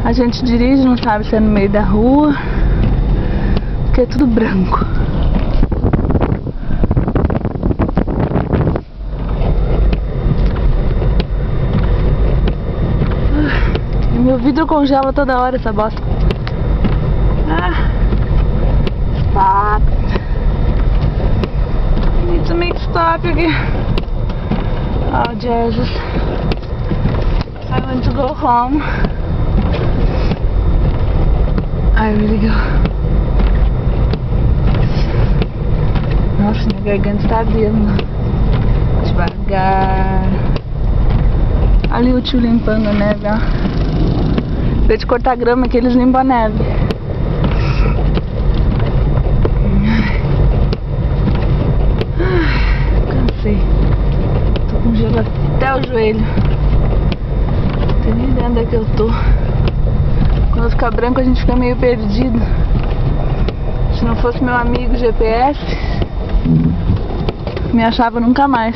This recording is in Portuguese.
A gente dirige, não sabe se é no meio da rua, porque é tudo branco. E meu vidro congela toda hora, essa bosta. Stop. I need to make stop again. Oh Jesus. I want to go home. I really go. Nossa, minha garganta está ardendo. Devagar. Ali o tio limpando a neve, ó. Em vez de cortar grama, que eles limpam a neve. Cansei. Tô com gelo até o joelho. Não tenho nem ideia onde é que eu tô. Quando fica branco a gente fica meio perdido. Se não fosse meu amigo GPS, me achava nunca mais.